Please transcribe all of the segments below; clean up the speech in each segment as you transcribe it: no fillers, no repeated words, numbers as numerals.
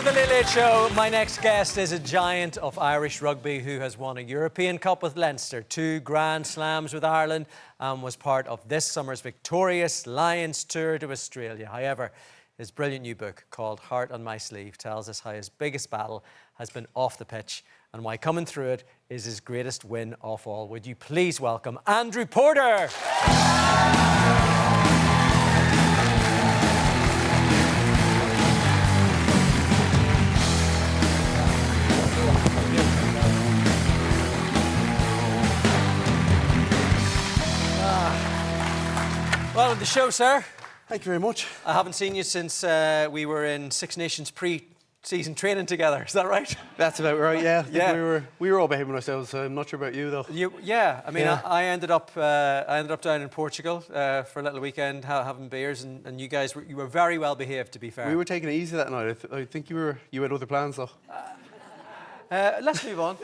to the Late Late Show. My next guest is a giant of Irish rugby who has won a European Cup with Leinster, 2 Grand Slams with Ireland, and was part of this summer's victorious Lions tour to Australia. However, his brilliant new book called Heart on My Sleeve tells us how his biggest battle has been off the pitch and why coming through it is his greatest win of all. Would you please welcome Andrew Porter? Welcome to the show, sir. Thank you very much. I haven't seen you since we were in Six Nations pre-season training together. Is that right? That's about right. Yeah. Yeah. We were all behaving ourselves. I'm not sure about you though. Yeah. I mean, yeah. I ended up down in Portugal for a little weekend having beers, and you guys you were very well behaved, to be fair. We were taking it easy that night. I think you had other plans though. Let's move on.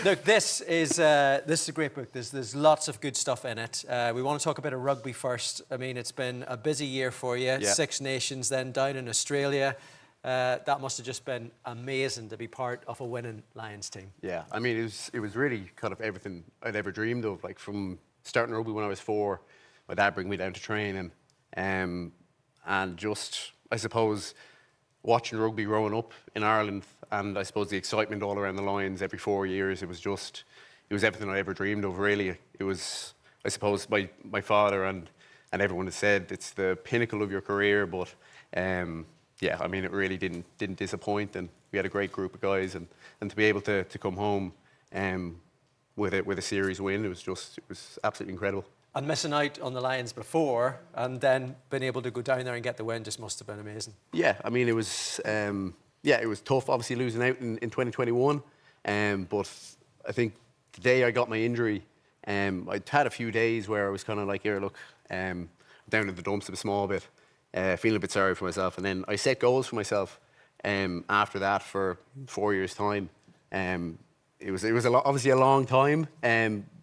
Look, this is a great book. There's lots of good stuff in it. We want to talk a bit of rugby first. I mean, it's been a busy year for you. Yeah. Six Nations, then down in Australia. That must have just been amazing to be part of a winning Lions team. Yeah, I mean, it was really kind of everything I'd ever dreamed of. Like from starting rugby when I was 4, my dad bring me down to training, and just I suppose watching rugby growing up in Ireland, and I suppose the excitement all around the Lions every 4 years, it was everything I ever dreamed of, really. It was, I suppose, my father and everyone has said it's the pinnacle of your career, but yeah, I mean, it really didn't disappoint, and we had a great group of guys, and to be able to come home with a series win, it was absolutely incredible. And missing out on the Lions before, and then being able to go down there and get the win just must have been amazing. Yeah, I mean, it was tough, obviously, losing out in 2021. But I think the day I got my injury, I'd had a few days where I was kind of like, here, look, down in the dumps a small bit, feeling a bit sorry for myself. And then I set goals for myself after that for 4 years' time. It was obviously a long time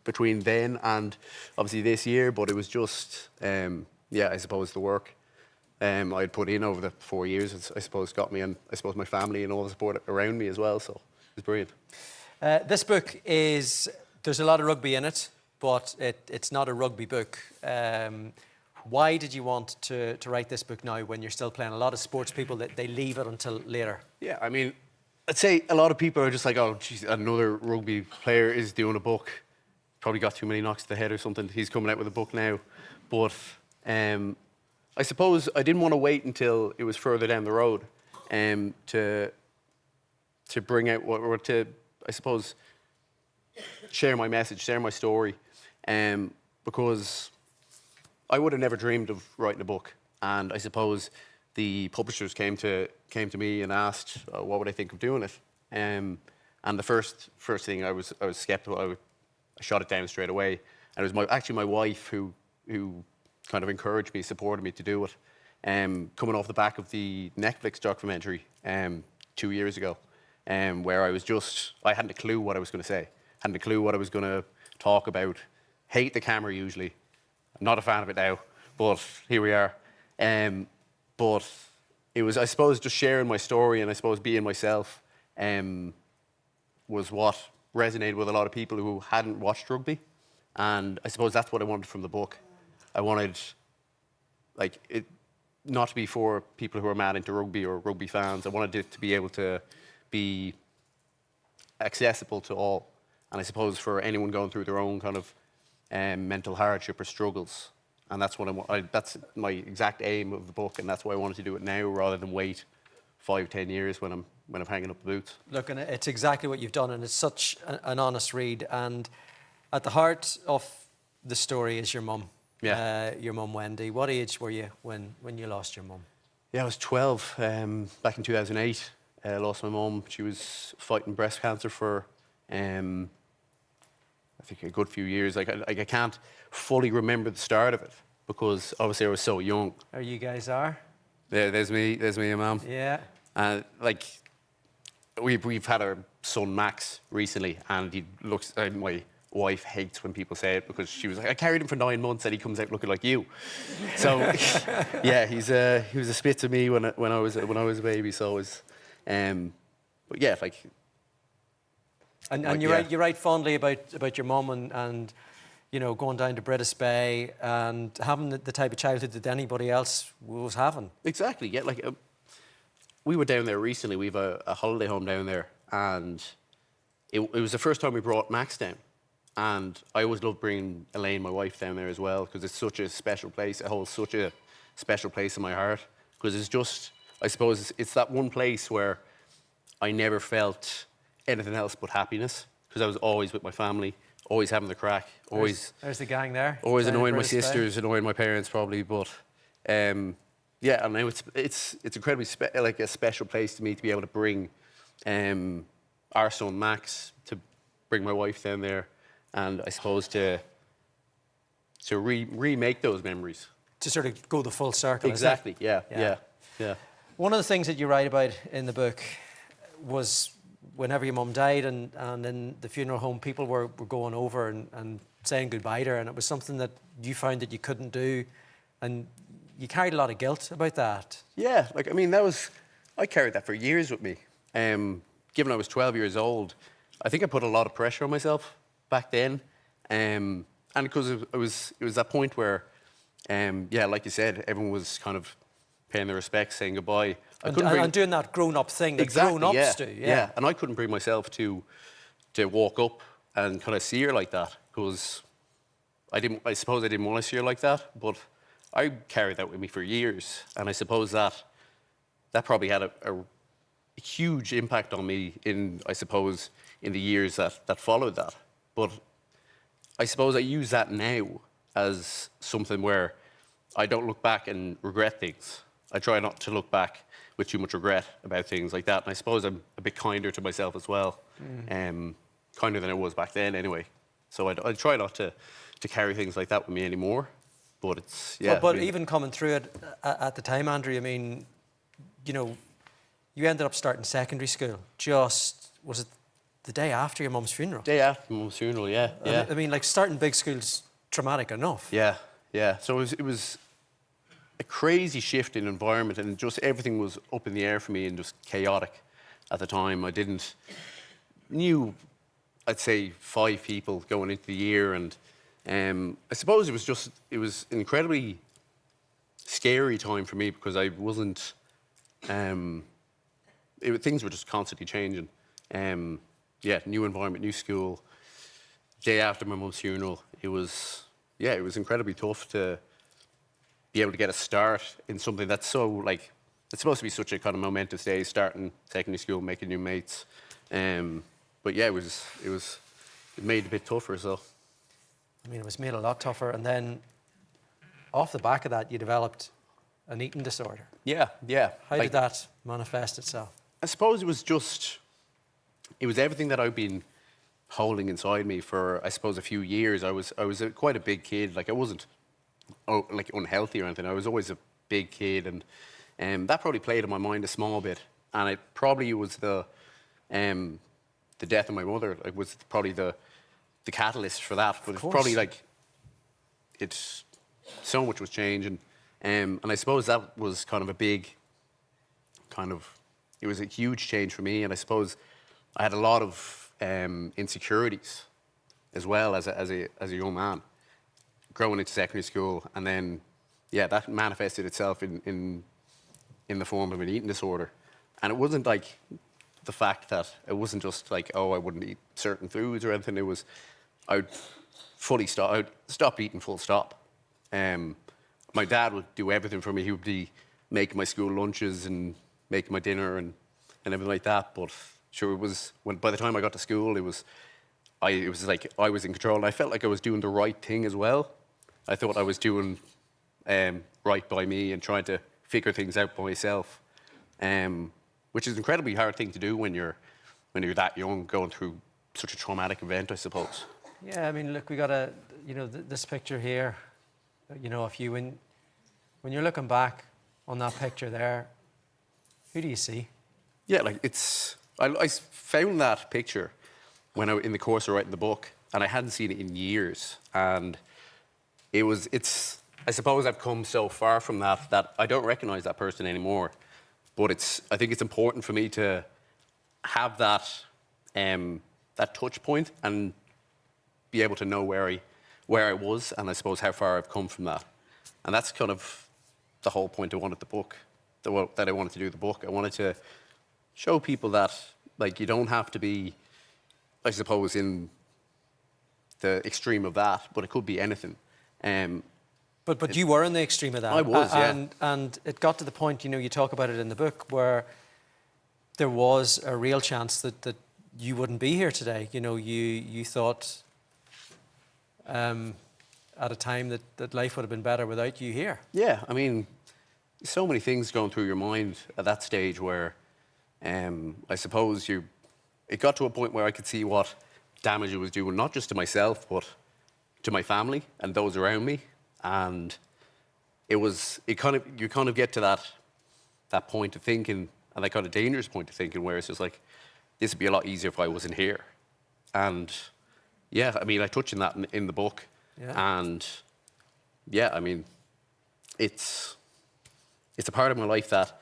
between then and obviously this year, but it was just, I suppose the work I'd put in over the 4 years, I suppose, got me, and I suppose my family and all the support around me as well, so it was brilliant. This book there's a lot of rugby in it, but it's not a rugby book. Why did you want to write this book now when you're still playing? A lot of sports people, they leave it until later. Yeah, I mean, I'd say a lot of people are just like, oh, geez, another rugby player is doing a book. Probably got too many knocks to the head or something. He's coming out with a book now. But I suppose I didn't want to wait until it was further down the road to bring out, or to, I suppose, share my message, share my story. Because I would have never dreamed of writing a book. And I suppose the publishers came to me and asked what would I think of doing it. And the first thing I was skeptical. I shot it down straight away, and it was actually my wife who kind of encouraged me, supported me to do it. Coming off the back of the Netflix documentary 2 years ago, where I hadn't a clue what I was going to say, hadn't a clue what I was going to talk about. Hate the camera usually. I'm not a fan of it now, but here we are. But it was, I suppose, just sharing my story, and I suppose being myself was what resonated with a lot of people who hadn't watched rugby, and I suppose that's what I wanted from the book. I wanted, like, it not to be for people who are mad into rugby or rugby fans. I wanted it to be able to be accessible to all, and I suppose for anyone going through their own kind of mental hardship or struggles. And that's what that's my exact aim of the book, and that's why I wanted to do it now rather than wait 5-10 years when I'm hanging up the boots. Look, and it's exactly what you've done, and it's such an honest read. And at the heart of the story is your mum. Yeah. Your mum, Wendy. What age were you when you lost your mum? Yeah, I was 12. Back in 2008, I lost my mum. She was fighting breast cancer for, I think, a good few years. I can't fully remember the start of it because obviously I was so young. There you guys are. There's me and Mum. Yeah. We've had our son Max recently, and he looks my wife hates when people say it because she was like, I carried him for 9 months and he comes out looking like you. So yeah, he was a spit to me when I was a baby. So it was, but yeah, like. And you write fondly about your mum and you know, going down to British Bay and having the type of childhood that anybody else was having. Exactly. Yeah, like we were down there recently. We have a holiday home down there, and it was the first time we brought Max down. And I always love bringing Elaine, my wife, down there as well because it's such a special place. It holds such a special place in my heart because it's just, I suppose, it's that one place where I never felt anything else but happiness because I was always with my family, always having the crack, always. There's the gang there. Always annoying my sisters, annoying my parents probably, but yeah, and now it's incredibly like a special place to me to be able to bring our son Max, to bring my wife down there, and I suppose to remake those memories. To sort of go the full circle. Exactly. Isn't it? Yeah. One of the things that you write about in the book was whenever your mum died and in the funeral home, people were going over and saying goodbye to her, and it was something that you found that you couldn't do, and you carried a lot of guilt about that. Yeah, like, I mean, I carried that for years with me. Given I was 12 years old, I think I put a lot of pressure on myself back then. And because it was that point where, yeah, like you said, everyone was kind of paying their respects, saying goodbye. And doing that grown-up thing that grown-ups do. Yeah, and I couldn't bring myself to walk up and kind of see her like that because I suppose I didn't want to see her like that, but I carried that with me for years, and I suppose that probably had a huge impact on me in the years that followed that. But I suppose I use that now as something where I don't look back and regret things. I try not to look back with too much regret about things like that. And I suppose I'm a bit kinder to myself as well, kinder than I was back then anyway. So I try not to carry things like that with me anymore. But it's, yeah. But even coming through it at the time, Andrew, I mean, you know, you ended up starting secondary school was it the day after your mum's funeral? Day after my mum's funeral, yeah. I mean, like, starting big school's traumatic enough. Yeah. So it was a crazy shift in environment, and just everything was up in the air for me and just chaotic at the time. I knew, I'd say, 5 people going into the year, and I suppose it was an incredibly scary time for me because I wasn't, things were just constantly changing. Yeah, new environment, new school. Day after my mum's funeral, it was incredibly tough to be able to get a start in something that's so, like, it's supposed to be such a kind of momentous day, starting secondary school, making new mates. But yeah, it made it a bit tougher, so. I mean, it was made a lot tougher, and then off the back of that, you developed an eating disorder. Yeah. How did that manifest itself? I suppose it was everything that I've been holding inside me for, I suppose, a few years. I was quite a big kid. Like, I wasn't like unhealthy or anything. I was always a big kid, and that probably played in my mind a small bit. And it probably was the death of my mother. It was probably the catalyst for that. But it's probably like so much was changing, and I suppose that was kind of a big it was a huge change for me. And I suppose I had a lot of insecurities as well as a young man growing into secondary school, and then that manifested itself in the form of an eating disorder. And it wasn't like the fact that it wasn't just like, oh, I wouldn't eat certain foods or anything. It was I'd stop eating full stop. My dad would do everything for me. He would be making my school lunches and making my dinner and everything like that. But sure, it was by the time I got to school, it was like I was in control, and I felt like I was doing the right thing as well. I thought I was doing right by me and trying to figure things out by myself, which is an incredibly hard thing to do when you're that young, going through such a traumatic event, I suppose. Yeah, I mean, look, we got this picture here. You know, when you're looking back on that picture there, who do you see? Yeah, like I found that picture in the course of writing the book, and I hadn't seen it in years. And it's. I suppose I've come so far from that I don't recognise that person anymore. But I think it's important for me to have that touch point and be able to know where I was, and I suppose how far I've come from that. And that's kind of the whole point I wanted the book, that I wanted to do the book. I wanted to show people that, like, you don't have to be, I suppose, in the extreme of that, but it could be anything. But you were in the extreme of that. I was, yeah. And it got to the point, you talk about it in the book, where there was a real chance that you wouldn't be here today. You thought at a time that life would have been better without you here. Yeah, I mean, so many things going through your mind at that stage where I suppose it got to a point where I could see what damage it was doing, not just to myself, but to my family and those around me. And you kind of get to that point of thinking, and that kind of dangerous point of thinking, where it's just like, this would be a lot easier if I wasn't here. And yeah, I mean, I touch on that in the book. Yeah. And yeah, I mean, it's a part of my life that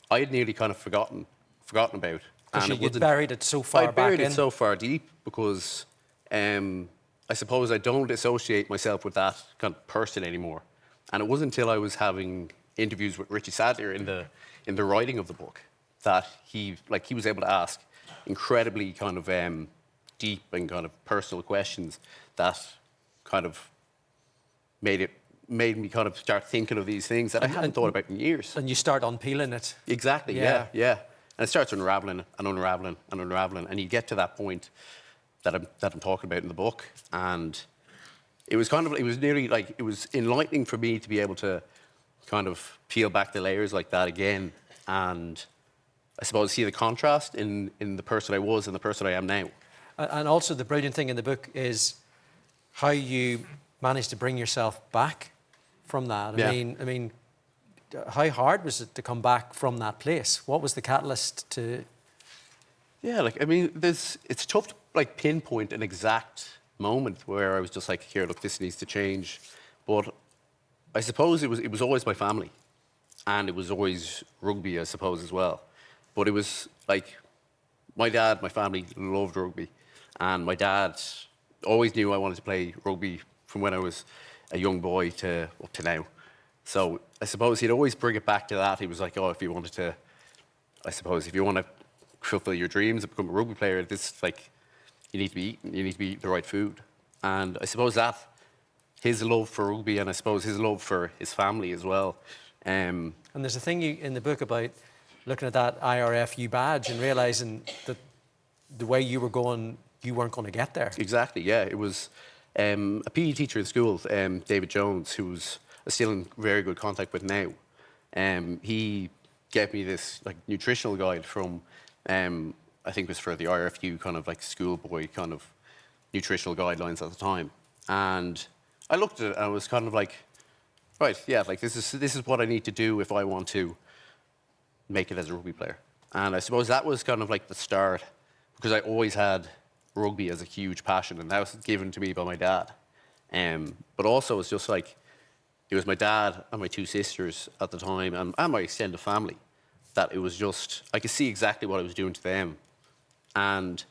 I had nearly kind of forgotten about. And you'd buried it so far back in. I buried it so far deep because I suppose I don't associate myself with that kind of person anymore. And it wasn't until I was having interviews with Richie Sadlier in the writing of the book that he was able to ask incredibly kind of deep and kind of personal questions that kind of made me kind of start thinking of these things that I hadn't thought about in years. And you start unpeeling it. Exactly, yeah. And it starts unraveling and unraveling and unraveling, and you get to that point that I'm talking about in the book. And it was nearly like, it was enlightening for me to be able to kind of peel back the layers like that again, and I suppose see the contrast in the person I was and the person I am now. And also the brilliant thing in the book is how you managed to bring yourself back from that. Yeah. I mean, how hard was it to come back from that place? What was the catalyst to? Yeah, like, I mean, it's tough to like pinpoint an exact moment where I was just like, here, look, this needs to change. But I suppose it was always my family, and it was always rugby, I suppose, as well. But it was like my family loved rugby, and my dad always knew I wanted to play rugby from when I was a young boy to up to now. So I suppose he'd always bring it back to that. He was like, oh, if you want to fulfill your dreams and become a rugby player, you need to be eating the right food. And I suppose that his love for rugby, and I suppose his love for his family as well. And there's a thing in the book about looking at that IRFU badge and realising that the way you were going, you weren't going to get there. Exactly, yeah. It was a PE teacher in school, David Jones, who's still in very good contact with now. He gave me this like nutritional guide from, I think it was for the IRFU kind of like schoolboy kind of nutritional guidelines at the time. And I looked at it and I was kind of like, right, yeah, like this is what I need to do if I want to make it as a rugby player. And I suppose that was kind of like the start, because I always had rugby as a huge passion, and that was given to me by my dad. But also it's just like, it was my dad and my two sisters at the time, and my extended family, that it was just, I could see exactly what I was doing to them. And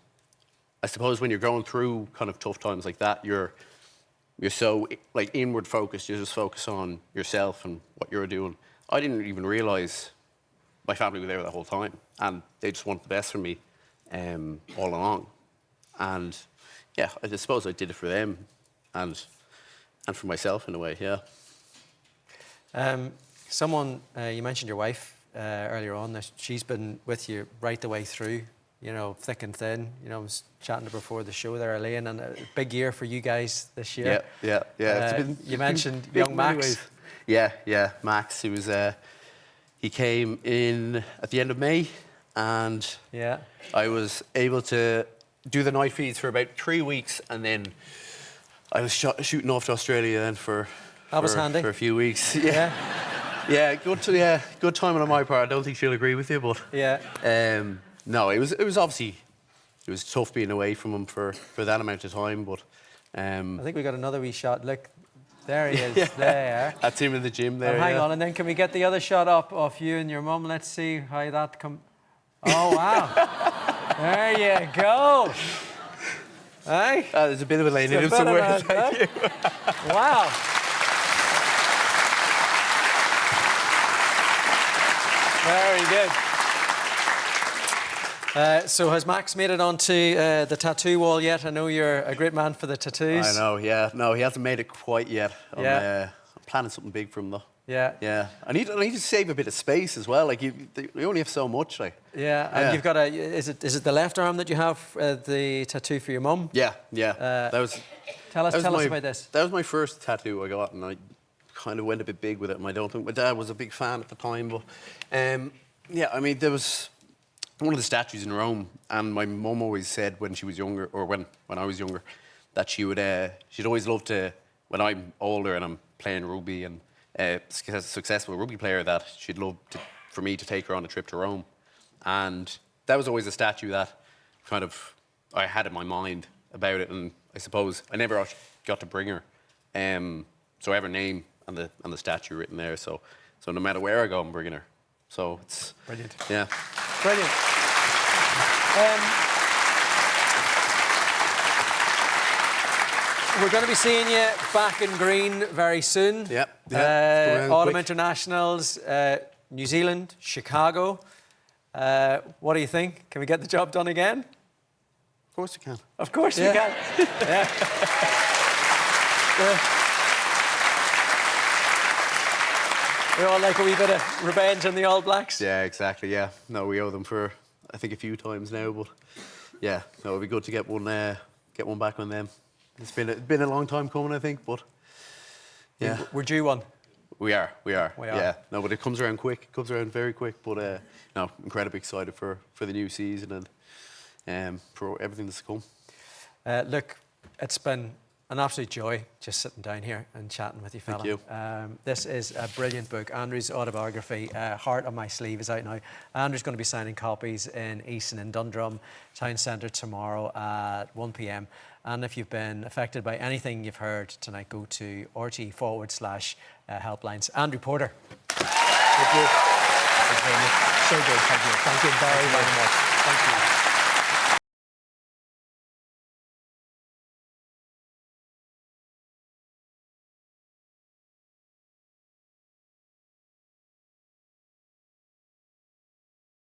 I suppose when you're going through kind of tough times like that, you're so like inward focused, you just focus on yourself and what you're doing. I didn't even realise my family were there the whole time, and they just wanted the best for me all along. And yeah, I just suppose I did it for them and for myself in a way, yeah. You mentioned your wife earlier on, that she's been with you right the way through, thick and thin. I was chatting to her before the show there, Elaine, and a big year for you guys this year. Yeah. You mentioned young Max. Yeah, Max. He came in at the end of May, and I was able to do the night feeds for about 3 weeks, and then I was shooting off to Australia then for a few weeks. Yeah, good timing on my part. I don't think she'll agree with you, but no, it was obviously it was tough being away from him for that amount of time. But I think we got another wee shot. Look, there he is. There. That's him in the gym there. Hang on, and then can we get the other shot up of you and your mum? Let's see how that come. Oh wow! There you go. Hey. There's a bit of a lane in him somewhere. Thank you. Wow. Very good. So has Max made it onto the tattoo wall yet? I know you're a great man for the tattoos. I know, yeah. No, he hasn't made it quite yet. I'm planning something big for him, though. Yeah. Yeah. I need to save a bit of space as well. Like, you only have so much, like. Yeah, and you've got is it the left arm that you have the tattoo for your mum? Yeah. Tell us about this. That was my first tattoo I got, and I kind of went a bit big with it. And I don't think my dad was a big fan at the time, but yeah, I mean, there was one of the statues in Rome, and my mum always said when she was younger, or when I was younger, that she'd always love to, when I'm older and I'm playing rugby and successful rugby player, that she'd love for me to take her on a trip to Rome. And that was always a statue that kind of I had in my mind about it, and I suppose I never got to bring her. So I have her name and the statue written there. So no matter where I go, I'm bringing her. So it's brilliant. Yeah, brilliant. We're going to be seeing you back in green very soon. Yeah. Autumn Internationals, New Zealand, Chicago. What do you think? Can we get the job done again? Of course you can. Of course we can. Yeah. We all like a wee bit of revenge on the All Blacks. Yeah, exactly. Yeah. No, we owe them for I think a few times now, but yeah, no, it'd be good to get one back on them. It's been a long time coming, I think, but yeah, we're due one. We are. Yeah. No, but it comes around quick. It comes around very quick. But no, incredibly excited for the new season and for everything that's to come. Look, it's been an absolute joy just sitting down here and chatting with you, fella. Thank you. This is a brilliant book. Andrew's autobiography, Heart on My Sleeve, is out now. Andrew's going to be signing copies in Easton and Dundrum Town Centre tomorrow at 1 p.m. And if you've been affected by anything you've heard tonight, go to RT/helplines. Andrew Porter. Thank you. Thank you very much. So good. Thank you. Thank you very, very much. Thank you.